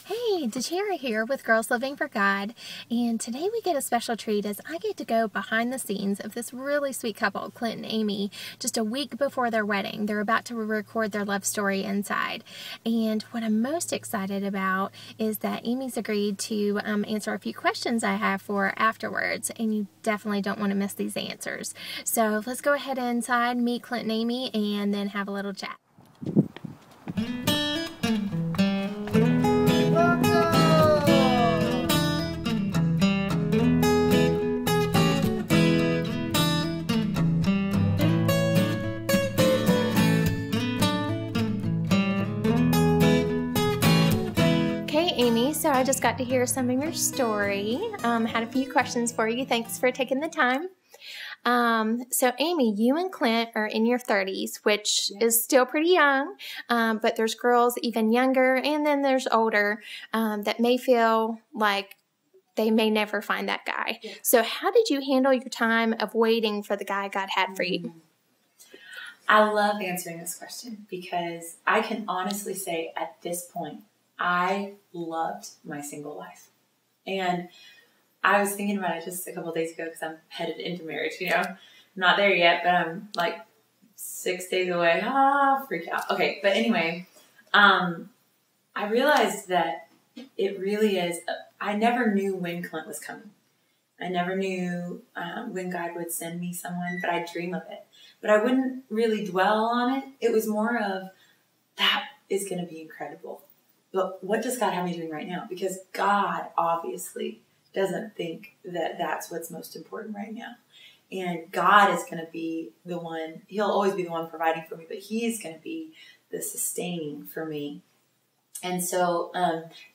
Hey, DeChera here with Girls Living for God, and today we get a special treat as I get to go behind the scenes of this really sweet couple, Clint and Amy, just a week before their wedding. They're about to record their love story inside, and what I'm most excited about is that Amy's agreed to answer a few questions I have for her afterwards, and you definitely don't want to miss these answers. So let's go ahead inside, meet Clint and Amy, and then have a little chat. Amy, so I just got to hear some of your story. Had a few questions for you. Thanks for taking the time. So Amy, you and Clint are in your 30s, which is still pretty young, but there's girls even younger, and then there's older that may feel like they may never find that guy. Yeah. So how did you handle your time of waiting for the guy God had for you? I love answering this question because I can honestly say at this point, I loved my single life. And I was thinking about it just a couple of days ago because I'm headed into marriage, I'm not there yet, but I'm like 6 days away. Freak out. Okay, but anyway, I realized that it really is, I never knew when Clint was coming. I never knew when God would send me someone, but I'd dream of it. But I wouldn't really dwell on it. It was more of, that is going to be incredible. But what does God have me doing right now? Because God obviously doesn't think that that's what's most important right now. And God is going to be the one, He'll always be the one providing for me, but He's going to be the sustaining for me. And so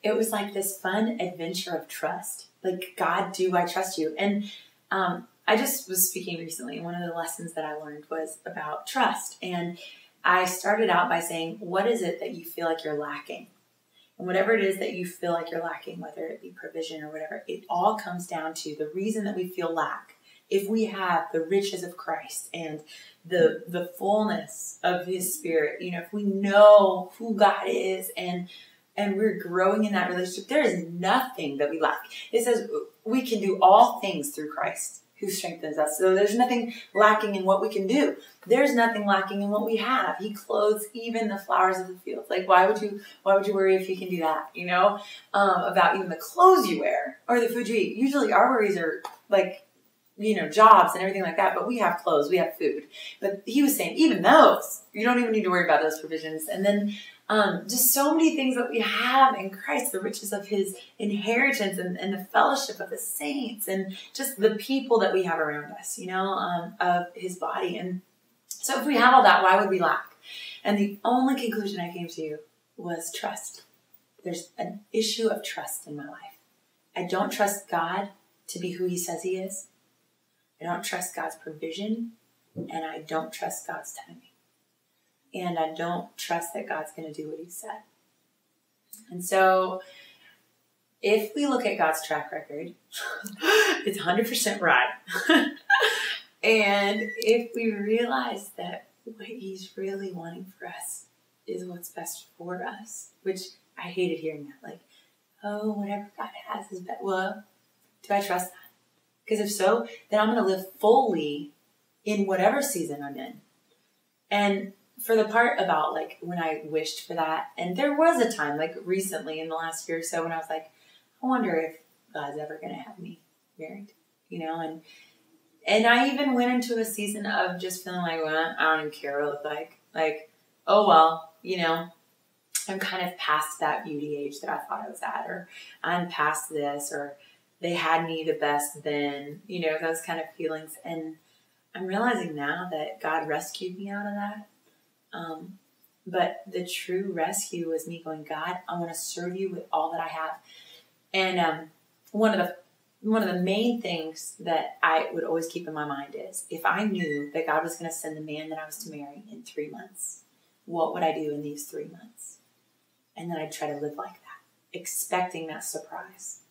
it was like this fun adventure of trust. Like, God, do I trust you? And I just was speaking recently, and one of the lessons that I learned was about trust. And I started out by saying, what is it that you feel like you're lacking? And whatever it is that you feel like you're lacking, whether it be provision or whatever, it all comes down to the reason that we feel lack. If we have the riches of Christ and the fullness of His Spirit, if we know who God is and we're growing in that relationship, there is nothing that we lack. It says we can do all things through Christ who strengthens us. So there's nothing lacking in what we can do. There's nothing lacking in what we have. He clothes even the flowers of the field. Like, why would you worry if He can do that? About even the clothes you wear or the food you eat. Usually our worries are like, jobs and everything like that, but we have clothes, we have food. But He was saying, even those, you don't even need to worry about those provisions. And then just so many things that we have in Christ, the riches of His inheritance and the fellowship of the saints and just the people that we have around us, of His body. And so if we have all that, why would we lack? And the only conclusion I came to was trust. There's an issue of trust in my life. I don't trust God to be who He says He is. I don't trust God's provision, and I don't trust God's timing. And I don't trust that God's going to do what He said. And so if we look at God's track record, it's 100% right. And if we realize that what He's really wanting for us is what's best for us, which I hated hearing that. Like, oh, whatever God has is best. Well, do I trust that? Because if so, then I'm going to live fully in whatever season I'm in. And for the part about like when I wished for that, and there was a time like recently in the last year or so when I was like, I wonder if God's ever going to have me married, and I even went into a season of just feeling like, well, I don't even care what I look like, oh, well, I'm kind of past that beauty age that I thought I was at, or I'm past this, or they had me the best then, those kind of feelings. And I'm realizing now that God rescued me out of that. But the true rescue was me going, God, I want to serve you with all that I have. And one of the main things that I would always keep in my mind is, if I knew that God was going to send the man that I was to marry in 3 months, what would I do in these 3 months? And then I'd try to live like that, expecting that surprise.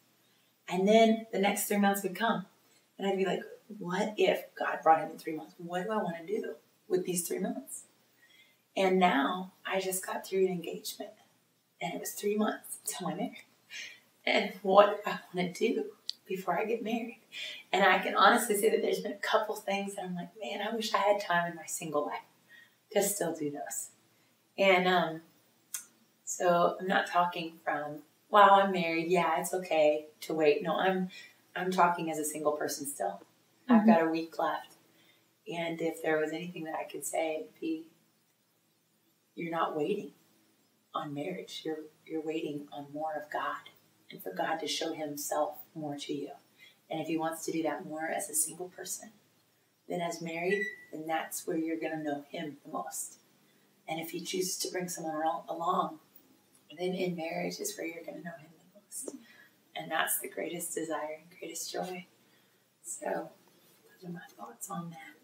And then the next 3 months would come. And I'd be like, what if God brought him in 3 months? What do I want to do with these 3 months? And now I just got through an engagement, and it was 3 months till I married. And what I want to do before I get married. And I can honestly say that there's been a couple things that I'm like, man, I wish I had time in my single life to still do those. And so I'm not talking from, wow, I'm married. Yeah, it's okay to wait. No, I'm talking as a single person still. Mm-hmm. I've got a week left. And if there was anything that I could say, it'd be, you're not waiting on marriage. You're waiting on more of God and for God to show himself more to you. And if he wants to do that more as a single person than as married, then that's where you're going to know him the most. And if he chooses to bring someone along, then in marriage is where you're going to know him the most. And that's the greatest desire and greatest joy. So those are my thoughts on that.